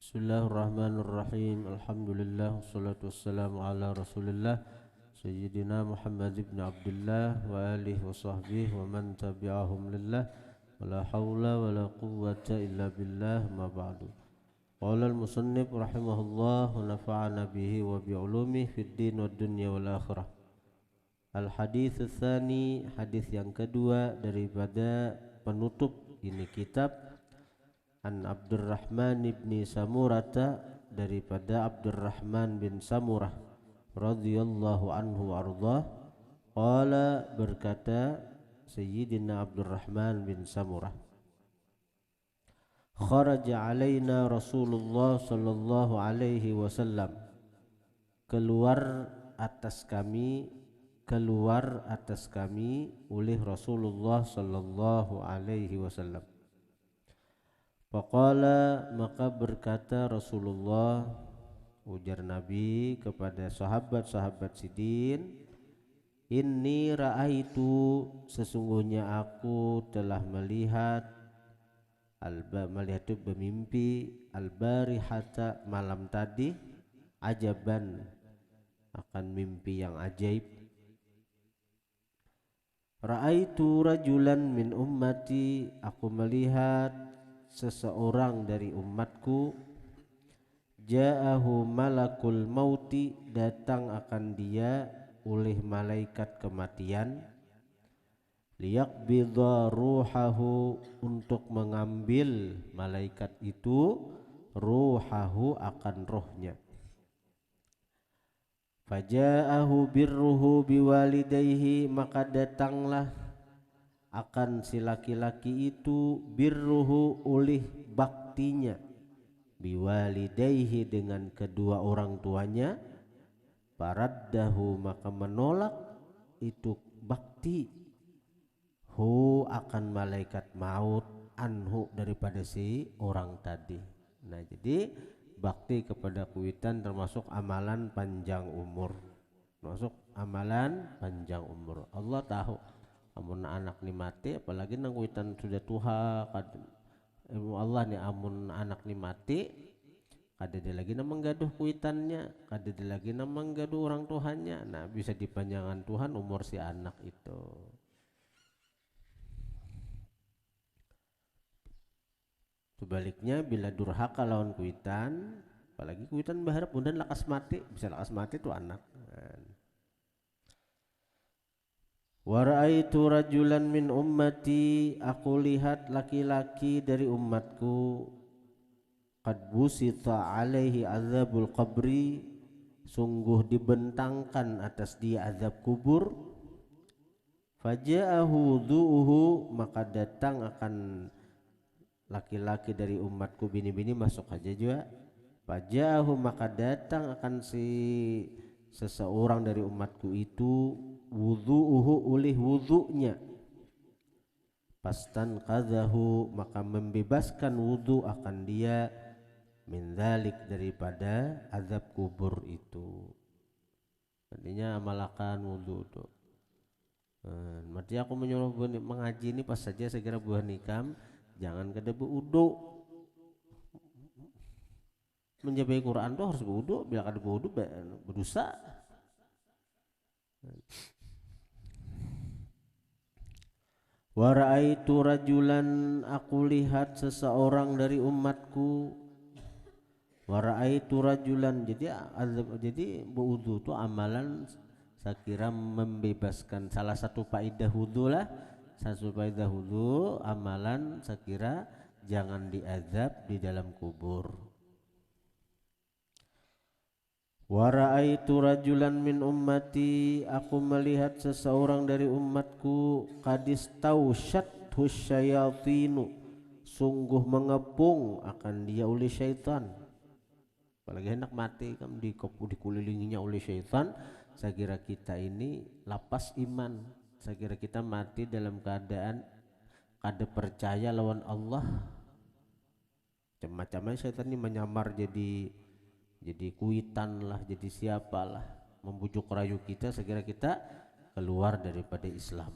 Bismillahirrahmanirrahim. Alhamdulillah wassalatu wassalamu ala Rasulillah Sayyidina Muhammad ibn Abdullah wa alihi wa sahbihi wa man tabi'ahum lillah wa la hawla wa la quwwata illa billah ma ba'du. Qala al-musannif rahimahullah wa nafa'ana bihi wa bi'ulumihi fid din wad dunya wal akhirah. Al-hadits tsani, hadis yang kedua daripada penutup ini kitab. An Abdurrahman ibni Samurata, daripada Abdurrahman bin Samurah radhiyallahu anhu ardhah. Qala, berkata Sayyidina Abdurrahman bin Samurah, kharaja alaina Rasulullah sallallahu alaihi wasallam, keluar atas kami oleh Rasulullah sallallahu alaihi wasallam. Faqala, maka berkata Rasulullah, ujar Nabi kepada sahabat-sahabat sidin, inni ra'aitu, sesungguhnya aku telah melihat itu bermimpi, al-barihata, malam tadi, ajaban, akan mimpi yang ajaib. Ra'aitu rajulan min ummati, aku melihat seseorang dari umatku, ja'ahu malakul mauti, datang akan dia oleh malaikat kematian, liyaqbidha ruhahu, untuk mengambil malaikat itu ruhahu, akan rohnya. Faja'ahu birruhu biwalidayhi, maka datanglah akan si laki-laki itu birruhu, oleh baktinya, biwalidayhi, dengan kedua orang tuanya, faraddahu, maka menolak itu bakti, hu, akan malaikat maut, anhu, daripada si orang tadi. Nah, jadi bakti kepada kuitan termasuk amalan panjang umur, Allah tahu amun anak ni mati, apalagi nang kuitan sudah tuha, ilmu Allah ni amun anak ni mati, kada dia lagi na menggaduh kuitannya, kada dia lagi na menggaduh orang tuhannya. Nah, bisa dipanjangan Tuhan umur si anak itu. Sebaliknya bila durhaka lawan kuitan, apalagi kuitan berharap bundan lakas mati, bisa lakas mati tu anak. Wa ra'aitu rajulan min ummati, aku lihat laki-laki dari umatku, qad busita alaihi azabul qabri, sungguh dibentangkan atas dia azab kubur. Faja'ahu dhu'uhu, maka datang akan laki-laki dari umatku, bini-bini masuk aja juga. Faja'ahu, maka datang akan si seseorang dari umatku itu, wudhu'uhu, oleh wudhu'nya, pastan qadhahu, maka membebaskan wudhu akan dia, min dzalik, daripada azab kubur itu. Artinya amalkan wudhu itu. Berarti aku menyuruh mengaji ini pas saja segera buah nikam, jangan kada berwudhu. Menjabai Quran tuh harus berwudhu, bila kada berwudhu berdosa. Wa ra'aitu rajulan, aku lihat seseorang dari umatku, wa ra'aitu rajulan, jadi berwudu itu amalan saya kira membebaskan, salah satu faedah wudu lah, amalan saya kira jangan diazab di dalam kubur. Wa ra'aitu rajulan min ummati, aku melihat seseorang dari umatku, qadis tausyathu syayatinu, sungguh mengepung akan dia oleh syaitan. Apalagi hendak mati kan dikelilinginya oleh syaitan. Saya kira kita ini lapas iman, saya kira kita mati dalam keadaan kada percaya lawan Allah. Macam-macamnya syaitan ini menyamar jadi kuitan lah, jadi siapalah, membujuk rayu kita. Saya kira kita keluar daripada Islam,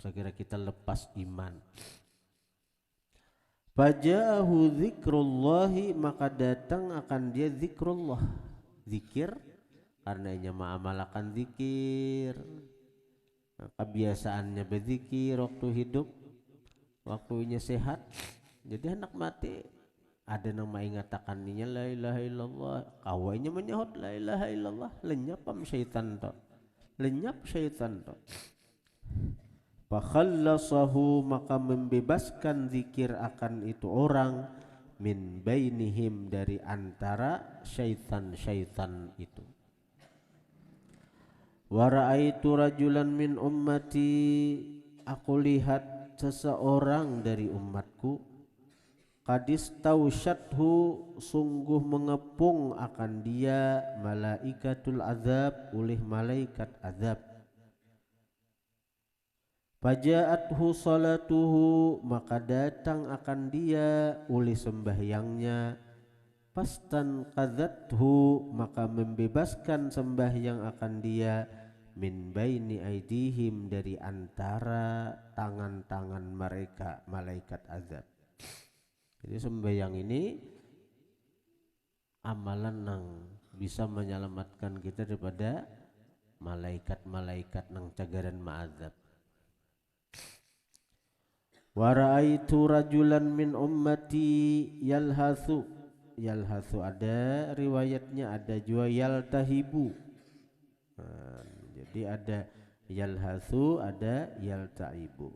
saya kira kita lepas iman. Faja'ahu dzikrullahi, maka datang akan dia zikrullah, zikir, karena ia mengamalkan zikir, kebiasaannya berzikir waktu hidup, waktunya sehat. Jadi anak mati ada nama ingatakan ninya la ilaha illallah, kawainya menyahut la ilaha illallah, lenyap syaitan to, lenyap syaitan to. Fakhallasahu, maka membebaskan zikir akan itu orang, min bainihim, dari antara syaitan-syaitan itu. Wa ra'aitu rajulan min ummati, aku lihat seseorang dari umatku, qadis tausyathu, sungguh mengepung akan dia, malaikatul azab, oleh malaikat azab. Faja'athu salatuhu, maka datang akan dia oleh sembahyangnya, fastan qadzathu, maka membebaskan sembahyang akan dia, min baini aidihim, dari antara tangan-tangan mereka malaikat azab. Jadi sembahyang ini amalan yang bisa menyelamatkan kita daripada malaikat-malaikat nang cagaran ma'azab. Wa ra'aitu rajulan min ummati yalhathu, yalhathu ada riwayatnya, ada juga yaltahibu. Jadi ada yalhathu, ada yaltaibu.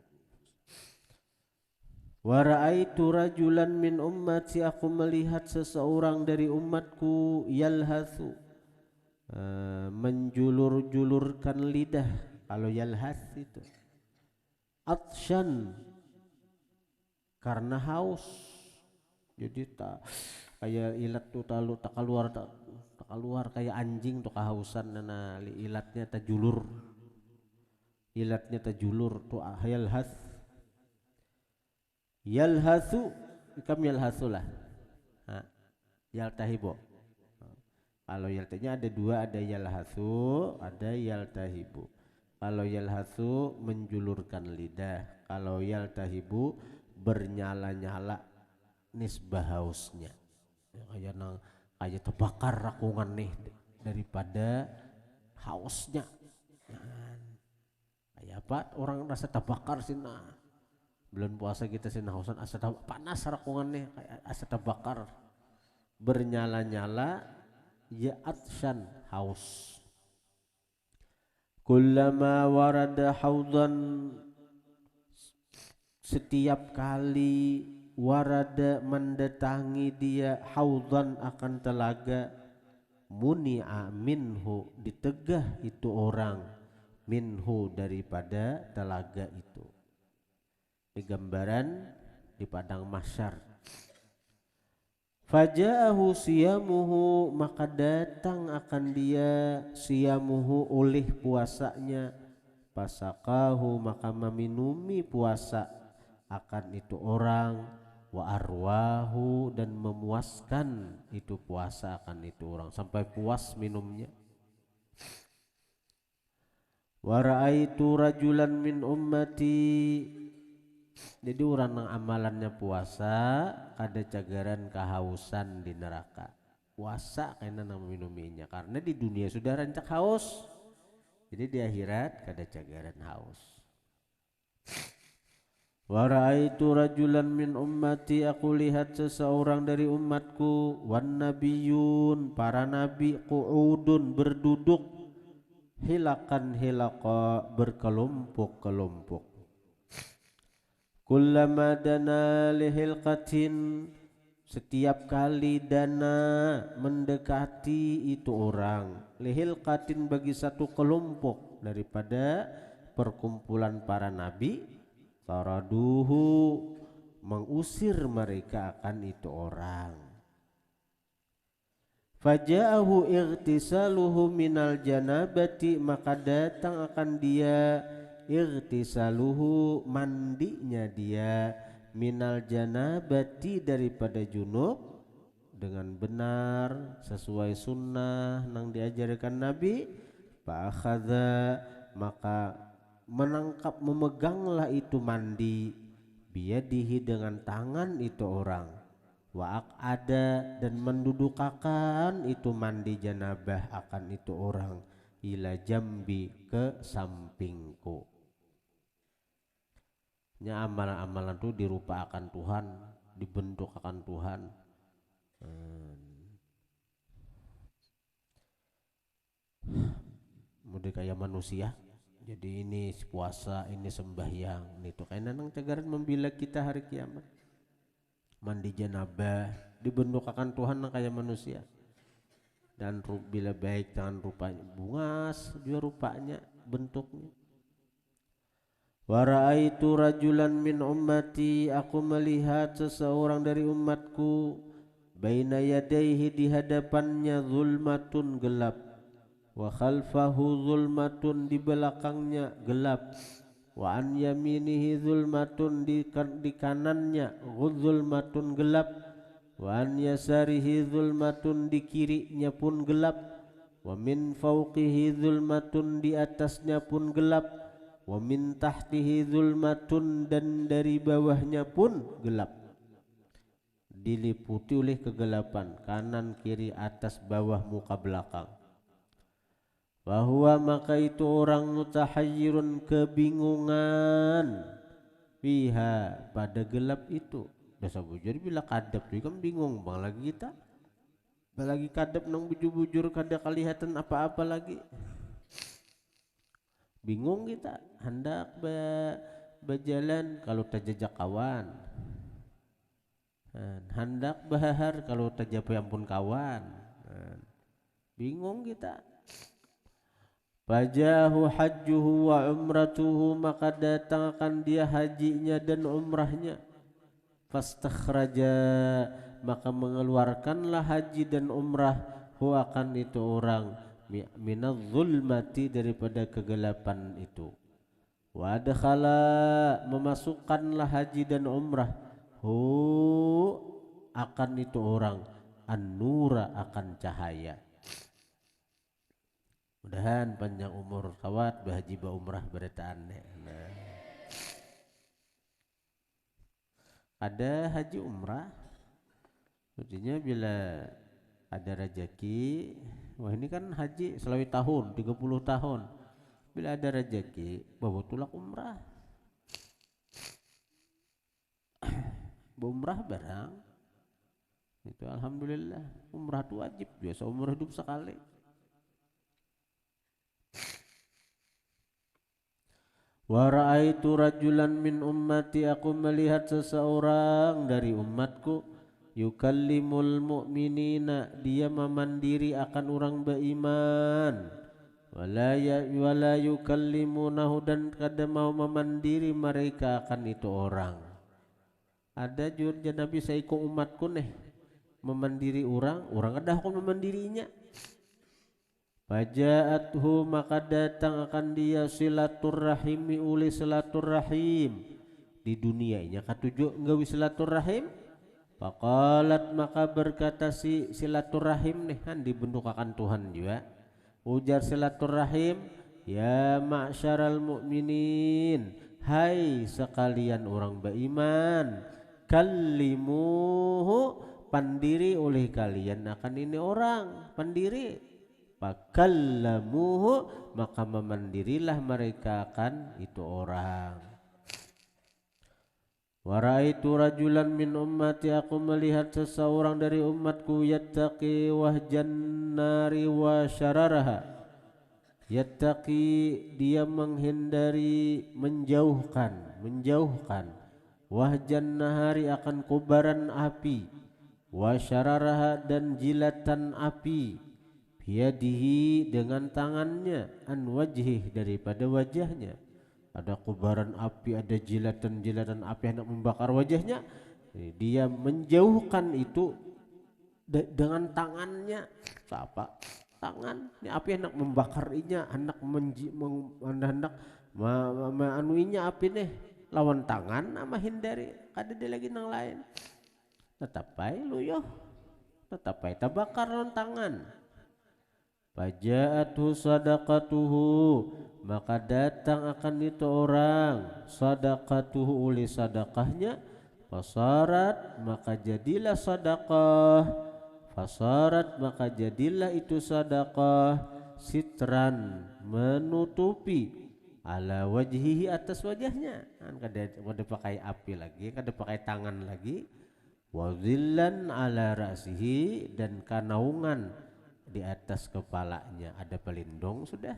Wa ra'aitu rajulan min ummati, aku melihat seseorang dari umatku, yalhathu, menjulur-julurkan lidah. Kalau yalhath itu atsyan, karena haus. Jadi tak kayak ilat tuh talu tak keluar kayak anjing tuh kehausan, nana ilatnya tajulur, ilatnya tajulur tuh yalhath. Yalhathu, kam yalhathulah, yaltahibu. Kalau yaltanya ada dua, ada yalhathu, ada yaltahibu. Kalau yalhathu menjulurkan lidah, kalau yaltahibu bernyala-nyala nisbah hausnya. Kayak terbakar rakungan nih daripada hausnya. Kayak apa? Orang rasa terbakar sih, nah bulan puasa kita sih hausan, asa panas rakungannya, kayak asa terbakar, bernyala-nyala, ya atsyan, haus. Kullama warada haudan, setiap kali warada mendatangi dia, haudan akan telaga, muni'a minhu, ditegah itu orang, minhu daripada telaga itu. Di gambaran di padang mahsyar. Faja'ahu siyamuhu, maka datang akan dia siyamuhu oleh puasanya, fasaqahu, maka meminumi puasa akan itu orang, wa arwahu, dan memuaskan itu puasa akan itu orang sampai puas minumnya. Wa ra'aitu rajulan min ummati, jadi orang yang amalannya puasa ada cagaran kehausan di neraka. Puasa karena nama minuminya, karena di dunia sudah rancak haus, jadi di akhirat ada cagaran haus. Wa ra'aitu rajulan min ummati, aku lihat seseorang dari umatku, wan nabiyun, para nabi, qu'udun, berduduk, hilakan hilaqa, berkelompok-kelompok. Kullama dana lihilqatin, setiap kali dana mendekati itu orang, lihilqatin, bagi satu kelompok daripada perkumpulan para nabi, taraduhu, mengusir mereka akan itu orang. Faja'ahu ightisaluhu minal janabati, maka datang akan dia ightisaluhu, mandinya dia, minal janabati, daripada junub, dengan benar sesuai sunnah yang diajarkan Nabi. Fa'akhadha, maka menangkap, memeganglah itu mandi, biyadihi dengan tangan itu orang, wa ada dan mendudukakan itu mandi janabah akan itu orang, ila jambi ke sampingku. Nya amalan-amalan itu dirupa akan Tuhan, dibentuk akan Tuhan. Mudah kayak manusia. Jadi ini puasa, ini sembahyang, ini tuh kayak nang cagaran membela kita hari kiamat. Mandi janabah dibentuk akan Tuhan nang kayak manusia. Dan bila baik jangan rupanya bungas juga rupanya bentuknya. Wa ra'aitu rajulan min ummati, aku melihat seseorang dari umatku, baina yadaihi di hadapannya zulmatun gelap, wa khalfahu zulmatun di belakangnya gelap, wa an yaminihi zulmatun di kanannya zulmatun gelap, wa an yasarihi zulmatun di kirinya pun gelap, wa min fawqihi zulmatun di atasnya pun gelap, wa min tahtihi zulmatun dan dari bawahnya pun gelap, diliputi oleh kegelapan kanan kiri atas bawah muka belakang. Bahwa maka itu orang mutahayyirun kebingungan, fiha pada gelap itu. Dasa bujur bila kadap juga kan bingung bang lagi kita, lagi kadap nang bujur-bujur kada kelihatan apa-apa lagi, bingung kita hendak berjalan kalau terjejak kawan, hendak bahar kalau terjadi ampun kawan, bingung kita. Fajahu hajjuhu wa umratuhu, maka datangkan dia hajinya dan umrahnya. Fastakhraja, maka mengeluarkanlah haji dan umrah hu akan itu orang minadh zulmati daripada kegelapan itu. Wa adkhala, memasukkanlah haji dan umrah hu akan itu orang an-nura akan cahaya. Mudahan panjang umur kawat bahaji ba umrah beretaan. Nah, ada haji umrah, artinya bila ada rezeki, wah ini kan haji selama tahun 30 tahun, bila ada rezeki bawa tulak umrah, umrah barang itu alhamdulillah. Umrah itu wajib, biasa umrah hidup sekali. Wa ra'aitu rajulan min ummati, aku melihat seseorang dari umatku, yukallimul mu'minina, dia memandiri akan orang beriman, wala yukallimunahu, dan kada mau memandiri mereka akan itu orang. Ada juga Nabi saiko umatku nih memandiri orang kada aku memandirinya. Faja'athu, maka datang akan dia silaturrahimi uli silaturrahim di dunia ini katuju nggawi silaturrahim. Faqalat, maka berkata si silaturrahim nih kan dibentuk akan Tuhan juga, ujar silaturrahim, ya ma'syaral mu'minin, hai sekalian orang beriman, kallimuhu, pandiri oleh kalian akan ini orang pandiri. Fakallamuhu, maka memandirilah mereka akan itu orang. Wa ra'aitu rajulan min ummati, aku melihat seseorang dari umatku, yattaqi wahjan nari wa syararaha, yattaqi dia menghindari menjauhkan wahjan nahari akan kobaran api, wa syararaha dan jilatan api, biyadihi dengan tangannya, an wajhih daripada wajahnya. Ada kobaran api, ada jilatan api hendak membakar wajahnya, dia menjauhkan itu dengan tangannya. Apa tangan ini api hendak membakarinya, hendak hendak anuinya api nih lawan tangan ama hindari, kada dia lagi nang lain, tetapai luyuh, tetapai tabakar lawan tangan. Faja'athu sadaqatuhu, maka datang akan itu orang sadaqatuhu uli sadaqahnya, fasarat maka jadilah sadaqah, fasarat maka jadilah itu sadaqah sitran menutupi ala wajhihi atas wajahnya, kan kada pakai api lagi, kada pakai tangan lagi, wazillan ala ra'sihi dan kanaungan di atas kepalanya, ada pelindung sudah.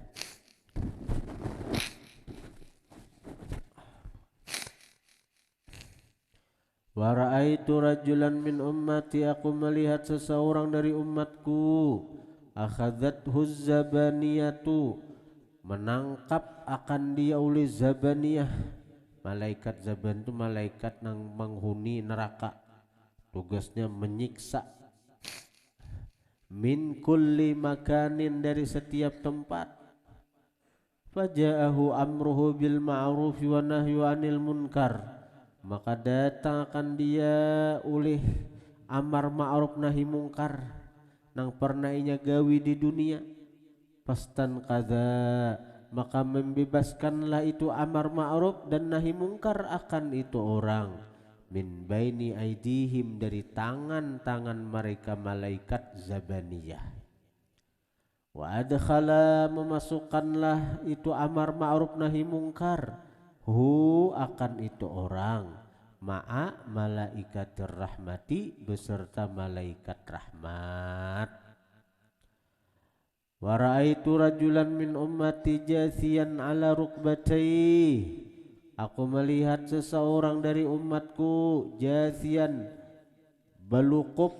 Wa ra'aitu rajulan min ummati, aku melihat seseorang dari umatku, akhadhathu zabaniyatu, menangkap akan dia oleh zabaniyah. Malaikat zaban itu malaikat yang menghuni neraka, tugasnya menyiksa. Min kulli makanin, dari setiap tempat. Faja'ahu amruhu bil ma'ruf wa nahyu anil munkar, maka datang akan dia oleh amar ma'ruf nahi mungkar nang pernah inya gawi di dunia. Pastan kada, maka membebaskanlah itu amar ma'ruf dan nahi mungkar akan itu orang, min baini aidihim, dari tangan-tangan mereka malaikat zabaniyah. Wa adkhala, memasukkanlah itu amar ma'ruf nahi mungkar, hu akan itu orang, ma'a malaikatir rahmati, beserta malaikat rahmat. Wa ra'aitu rajulan min ummati jathiyan ala rukbatayhi, aku melihat seseorang dari umatku jathiyan balukub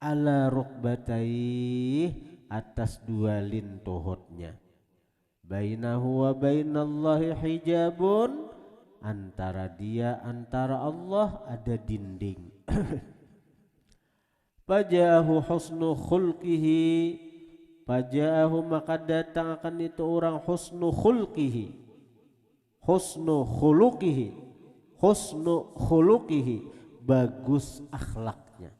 ala rukbatayhi, atas dua lintuhutnya. Bainahu wa bainallahi hijabun, antara dia antara Allah ada dinding. Faja'ahu husnu khulqihi, faja'ahu maka datang akan itu orang husnu khulqihi, husnu khuluqihi, husnu khuluqihi, bagus akhlaknya,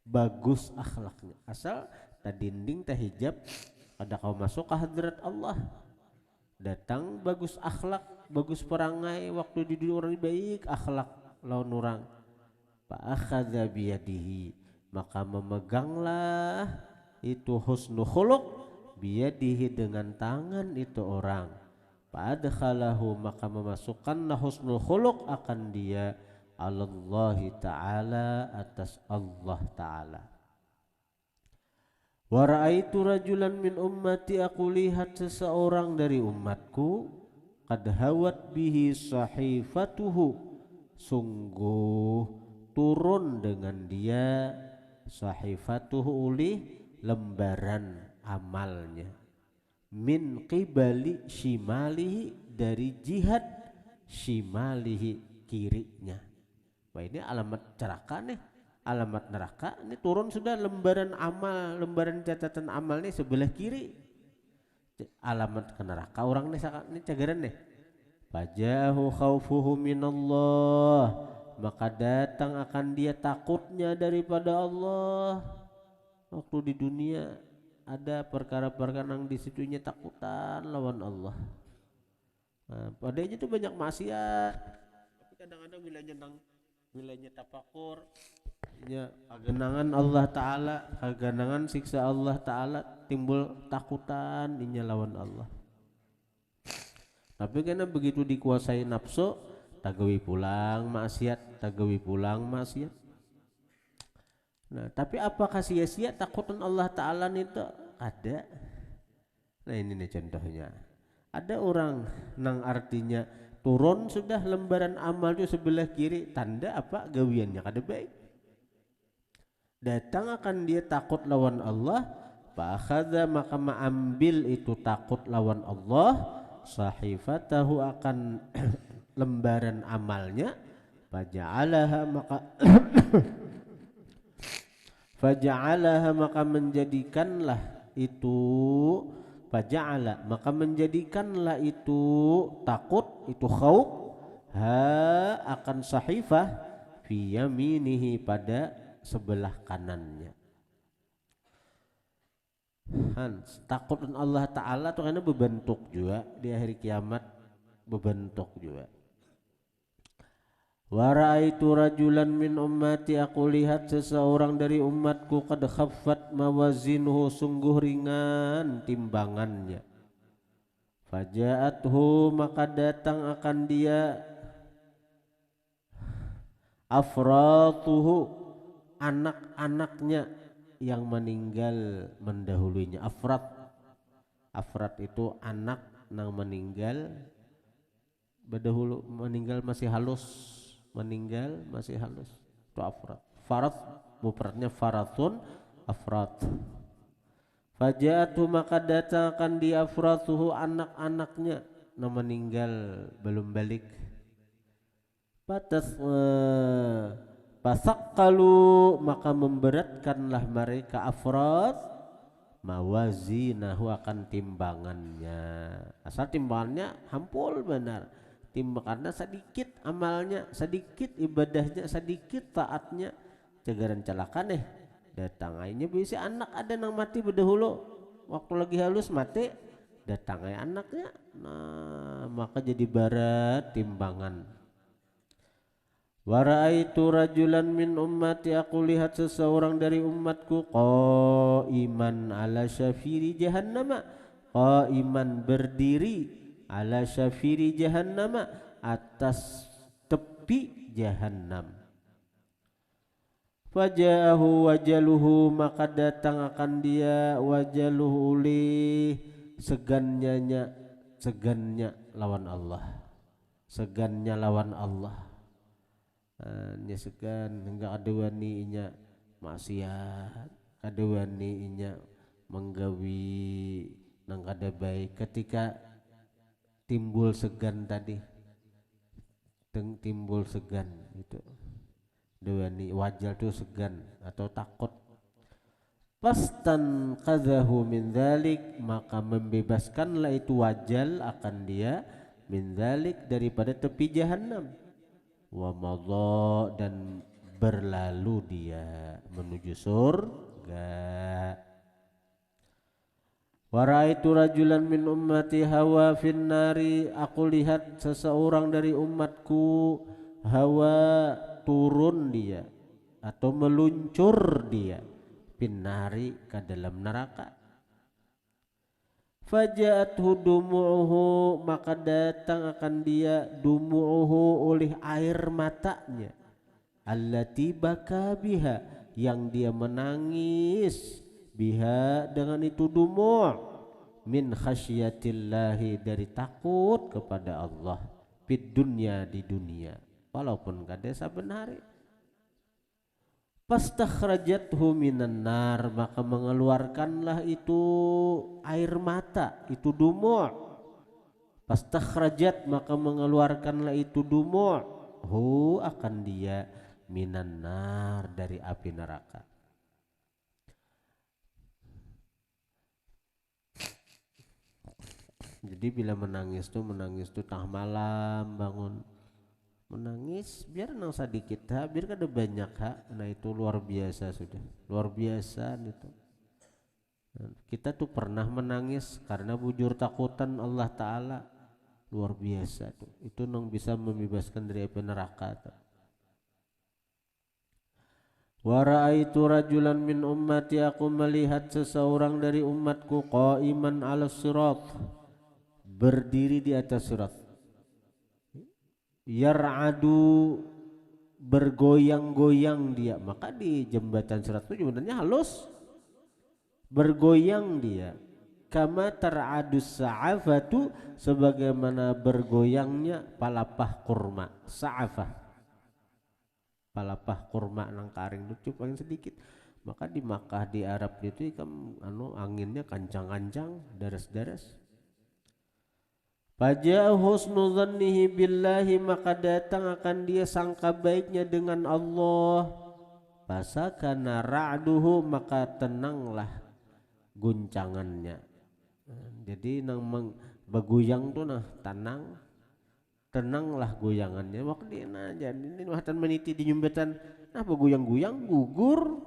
bagus akhlaknya. Asal tak dinding tak hijab, ada kau masuk ke hadrat Allah, datang bagus akhlak, bagus perangai, waktu di dunia orang baik akhlak lawan orang. Fa akhadha biyadihi, maka memeganglah itu husnu khuluq, biyadihi dengan tangan itu orang. Fa adkhalahu, maka memasukkanlah husnul khuluq akan dia, alallahi ta'ala, atas Allah ta'ala. Wa ra'aitu rajulan min ummati, aku lihat seseorang dari umatku, qad hawat bihi sahifatuhu, sungguh turun dengan dia sahifatuhu, uli lembaran amalnya, min qibali shimalihi, dari jihad shimalihi, kirinya. Wah, ini alamat neraka nih, alamat neraka ini turun sudah lembaran amal, lembaran catatan amal nih sebelah kiri, alamat ke neraka orang nih, ini cagaran nih. Fajahu khaufuhu minallah, maka datang akan dia takutnya daripada Allah. Waktu di dunia ada perkara-perkara yang disitunya takutan lawan Allah. Nah, padanya itu banyak maksiat, tapi kadang-kadang wilayahnya tafakur, ya kegenangan Allah Ta'ala, kegenangan siksa Allah Ta'ala, timbul takutan inya lawan Allah. Tapi karena begitu dikuasai nafsu, tagawi pulang maksiat, tagawi pulang maksiat. Nah, tapi apakah sia-sia takutan Allah Ta'ala itu? Ada. Nah, ini nih contohnya. Ada orang nang artinya turun sudah lembaran amal itu sebelah kiri, tanda apa? Gawiannya kada baik. Datang akan dia takut lawan Allah, fa akhadha, maka mengambil itu takut lawan Allah, sahifatahu, akan lembaran amalnya, faja'alaha, maka faja'alaha, maka menjadikanlah itu, faja'ala, maka menjadikanlah itu takut, itu khauf, ha, akan sahifah, fi yaminihi, pada sebelah kanannya. takut Allah Ta'ala tuh karena berbentuk juga di akhir kiamat, berbentuk juga. Wa ra'aitu rajulan min ummati, aku lihat seseorang dari umatku qad khaffat mawazinuhu, sungguh ringan timbangannya. Faja'athu, maka datang akan dia afratuhu, anak-anaknya yang meninggal mendahulunya. Afrat itu anak yang meninggal berdahulu, meninggal masih halus, itu afrat. Farat mufradnya faratun, afrat. Faja'atu, maka datang akan dia afratuhu, anak-anaknya yang meninggal belum balik. Fasaqalu, maka memberatkanlah mereka afrat mawazinahu, akan timbangannya. Asal timbangannya hampul benar, timbangannya sedikit, amalnya sedikit, ibadahnya sedikit, taatnya cegaran celaka nih datang aja bisa anak ada nang mati berdahulu waktu lagi halus mati, datang aja anaknya, nah maka jadi berat timbangan. Wa ra'aitu rajulan min ummati, aku lihat seseorang dari umatku qaiman ala syafiri jahannama, qaiman berdiri ala syafiri jahannama, atas tepi jahannam. Faja'ahu wajaluhu, maka datang akan dia wajaluhu li, segannya lawan Allah, segannya lawan Allah. Nya segan enggak ada waninya maksiat, ada waninya menggawi nang kada baik. Ketika timbul segan tadi, timbul segan itu dewani wajal tuh segan atau takut. Pastan qadhahu min dzalik, maka membebaskanlah itu wajal akan dia min dzalik, daripada tepi jahannam. Wa madha, dan berlalu dia menuju surga. Wa ra'aitu rajulan min ummati hawa fin nari, aku lihat seseorang dari umatku hawa, turun dia atau meluncur dia, pinnari, ke dalam neraka. Faja'athu dumu'uhu, maka datang akan dia dumu'uhu, oleh air matanya, allati baka biha, yang dia menangis, biha, dengan itu dumu', min khasyatillahi, dari takut kepada Allah, fid dunya, di dunia, walaupun kada saben hari. Fastakhrajathu minan nar, maka mengeluarkanlah itu air mata, itu dumu'. Fastakhrajat, maka mengeluarkanlah itu dumu', hu, akan dia, minan nar, dari api neraka. Jadi bila menangis tuh tengah malam bangun menangis, biar nang sedikit ha, biar kada banyak ha, nah itu luar biasa, sudah luar biasa itu. Kita tuh pernah menangis karena bujur takutan Allah Ta'ala, luar biasa tuh, itu nang bisa membebaskan dari api neraka tuh. Wa ra'aitu rajulan min ummati, aku melihat seseorang dari umatku qaiman 'ala sirat, berdiri di atas sirat, yar'adu, bergoyang-goyang dia. Maka di jembatan sirat itu sebenarnya halus, bergoyang dia, kama tar'adus sa'afatu, sebagaimana bergoyangnya palapah kurma. Sa'afah, palapah kurma nang karing itu paling sedikit. Maka di Makkah, di Arab itu kan anginnya kancang-kancang, daras-daras. Faja'a husnu dhannihi billahi, maka datang akan dia sangka baiknya dengan Allah. Fasakana ra'duhu, maka tenanglah guncangannya. Jadi nang baguyang tuh nah tenanglah goyangannya. Waktu dia aja ini wahatan meniti di jembatan, nah baguyang-guyang gugur.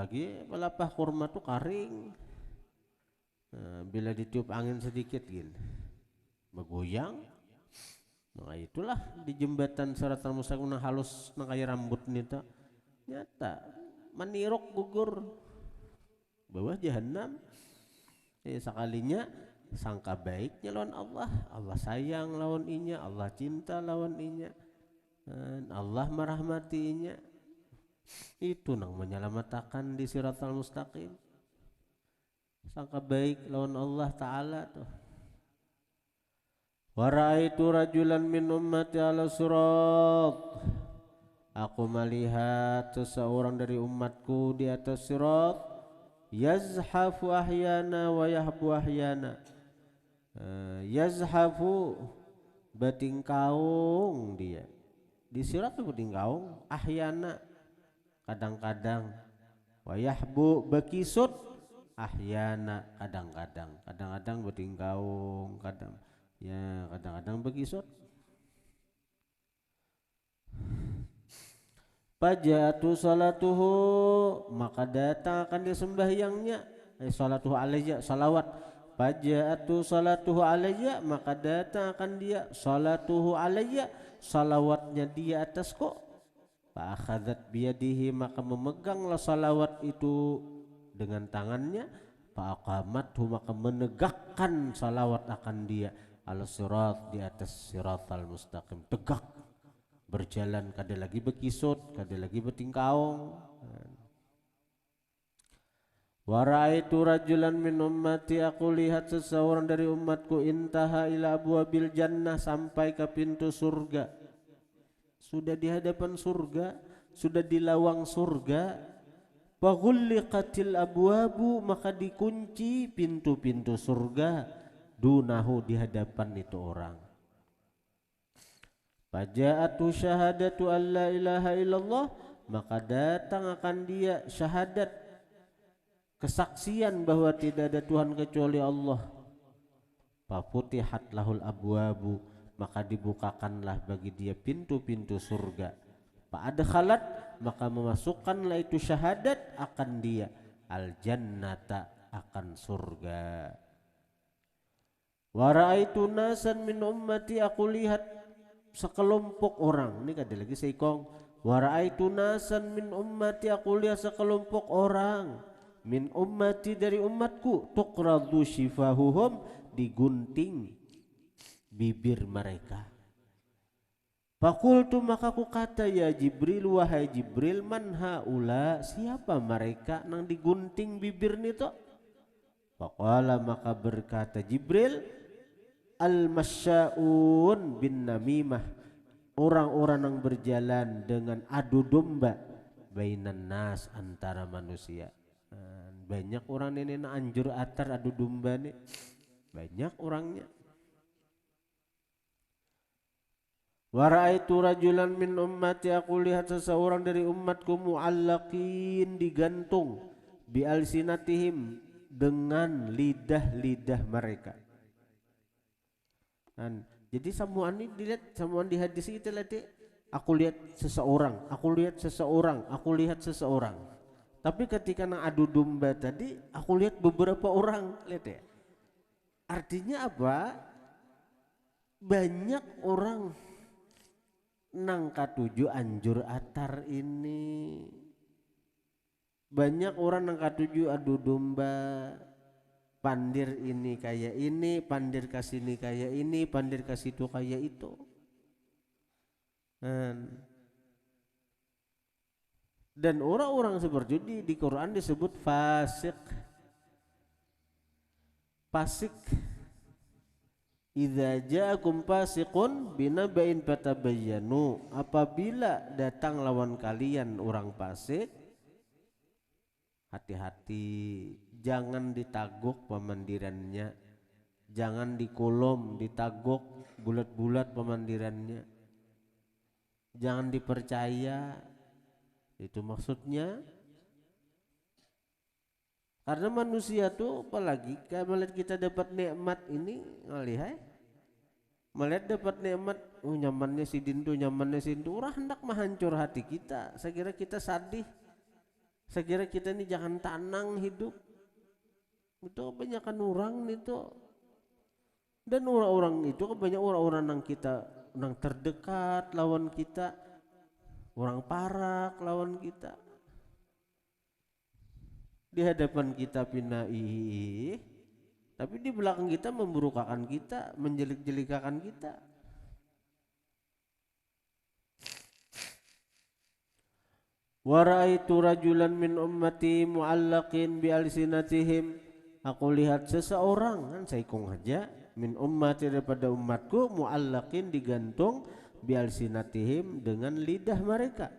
apalagi pelapah kurma tuh karing. Nah, bila ditiup angin sedikit gini bergoyang. Nah itulah di jembatan Siratal Mustaqim nang halus nang kaya rambut nita nyata manirok gugur bawah jahanam. Sekalinya sangka baiknya lawan Allah, Allah sayang lawan inya, Allah cinta lawan inya, dan Allah merahmati inya. Itu nang menyelamatkan di Siratal Mustaqim. Sangka baik lawan Allah Ta'ala tuh. Wa ra'aitu rajulan min ummati ala sirat. Aku melihat seseorang dari umatku di atas sirat. Yazhafu ahyana wa yahbu ahyana. Yazhafu batingkaung dia. Di sirat itu batingkaung. Ahyana kadang-kadang. Wa yahbu bekisut. Ahyana kadang-kadang batingkaung kadang. Ya kadang-kadang bekisut. Faja'atu salatuhu maka datang akan dia sembahyangnya. Salatuhu alayya salawat. Faja'atu salatuhu alayya maka datang akan dia salatuhu alayya salawatnya dia atasku. Fa akhadzat biyadihi maka memeganglah salawat itu dengan tangannya. Fa aqamathu maka menegakkan salawat akan dia. Al-sirat di atas siratal mustaqim tegak berjalan kada lagi bekisut kada lagi betingkaung. Wa ra'aitu rajulan min ummati aku lihat seseorang dari umatku intaha ila abwabil jannah sampai ke pintu surga. Sudah di hadapan surga, sudah di lawang surga. Wa ghulliqatil abwabu maka dikunci pintu-pintu surga. Dunahu di hadapan itu orang. Faja'atu syahadatu an la ilaha illallah maka datang akan dia syahadat kesaksian bahwa tidak ada Tuhan kecuali Allah. Fafutihat lahul abwabu maka dibukakanlah bagi dia pintu-pintu surga. Fa'adkhalat maka memasukkanlah itu syahadat akan dia al jannata akan surga. Wa ra'aitu nasan min ummati aku lihat sekelompok orang. Ini kada lagi seikong. Wa ra'aitu nasan min ummati aku lihat sekelompok orang min ummati dari umatku tuqradu shifahuhum digunting bibir mereka. Fakultu maka ku kata ya Jibril wahai Jibril man haula siapa mereka nang digunting bibir nito. Faqala maka berkata Jibril al-masya'un bin namimah orang-orang yang berjalan dengan adu domba bainan nas antara manusia. Banyak orang ini na anjur atar adu domba nih banyak orangnya. Wa ra'aitu rajulan min ummati aku lihat seseorang dari umatku mu'allaqin digantung bi alsinatihim dengan lidah-lidah mereka. Jadi samuan ini dilihat samuan di hadis itu tadi aku lihat seseorang, aku lihat seseorang, aku lihat seseorang. Tapi ketika nang adu domba tadi aku lihat beberapa orang, lihat ya. Artinya apa? Banyak orang nang katuju anjur atar ini. Banyak orang nang katuju adu domba. Pandir ini kayak ini, pandir kasini kayak ini, pandir kasitu kayak itu. Dan orang-orang seperti ini di Quran disebut fasik. Fasik. Idza ja'akum fasiqun binaba'in fatabayyanu. Apabila datang lawan kalian orang fasik, hati-hati, jangan ditaguk pemandirannya, jangan dikolom, ditaguk bulat-bulat pemandirannya, jangan dipercaya. Itu maksudnya. Karena manusia tuh apalagi kalau melihat kita dapat nikmat ini ngalihai, melihat dapat nikmat, nyamannya si dindu, nyamannya si dindu, hendak menghancur hati kita. Saya kira kita Saya kira kita ini jangan tanang hidup. Itu kebanyakan orang itu. Dan orang-orang itu kebanyakan orang-orang yang kita, yang terdekat lawan kita, orang parak lawan kita. Di hadapan kita pinai, tapi di belakang kita memburukakan kita, menjelik-jelikakan kita. Wa ra'aitu rajulan min ummati mu'allaqin bi alsinatihim. Aku lihat seseorang, kan saya ikung aja, min ummati daripada umatku, mu'allaqin digantung bi alsinatihim dengan lidah mereka.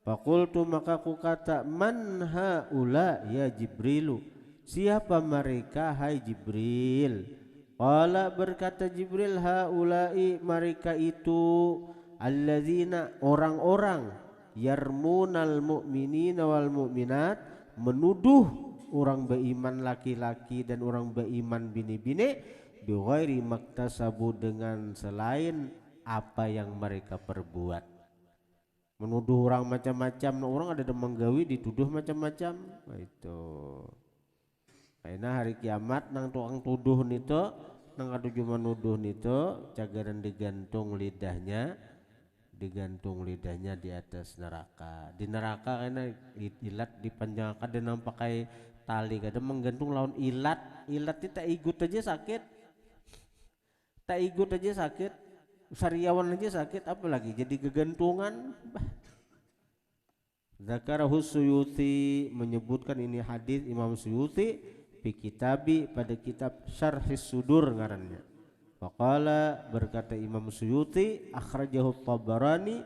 Fakultu maka ku kata, man haula ya Jibrilu, siapa mereka hai Jibril? Qala berkata Jibril, haula'i mereka itu, alladzina orang-orang, yarmunal mu'minina wal mu'minat, menuduh orang beriman laki-laki dan orang beriman bini-bini, bighairi maktasabu dengan selain apa yang mereka perbuat. Menuduh orang macam-macam, orang ada demang gawi dituduh macam-macam. Nah, itu karena hari kiamat nang tukang tuduh nito, nang adu cuma nuduh nito, cagaran digantung lidahnya di atas neraka. Di neraka karena ilat dipanjangkan dan pakai tali, kadang menggantung lawan ilat kita ikut aja sakit, sariawan aja sakit, apalagi jadi kegantungan. Zakarahu Suyuti, menyebutkan ini hadis Imam Suyuti fi kitabi, pada kitab Syarhis Sudur ngarannya. Faqala berkata Imam Suyuti, akhrajahu Tabarani,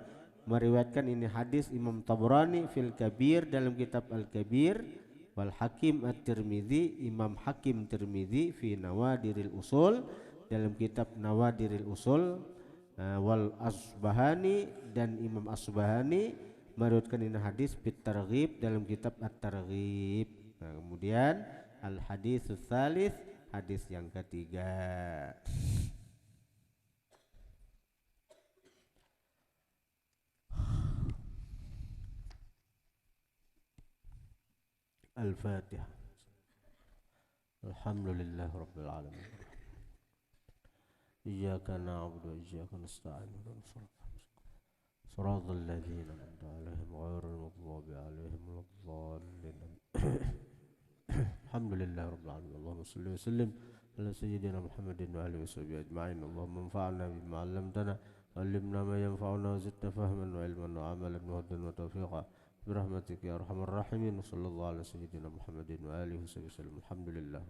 meriwayatkan ini hadis Imam Tabarani fil Kabir dalam kitab Al-Kabir, wal Hakim At-Tirmidzi, Imam Hakim Tirmidzi fi Nawadiril Usul dalam kitab Nawadiril Usul, wal Asbahani dan Imam Asbahani meriwayatkan ini hadis fit Targhib dalam kitab At-Targhib. Nah, kemudian al haditsus tsalits, hadis yang ketiga. Al-Fatihah. Alhamdulillah rabbil alamin. Iyyaka na'budu wa iyyaka nasta'in. Shiratal ladzina an'amta 'alaihim ghairil maghdubi 'alaihim waladdallin. Alhamdulillah rabbil alamin. Allahumma shalli wa sallim ala sayyidina Muhammadin wa alihi washabbihi ajma'in. Allahumma anfa'na bima 'allamtana wa 'allimna ma yanfa'una wa zidna fahman wa 'ilman wa 'amalan wa hudan wa tawfiqa birahmatika ya arhamar rahimin. Sallallahu ala sayyidina Muhammadin wa alihi washabbihi wasallam. Alhamdulillah.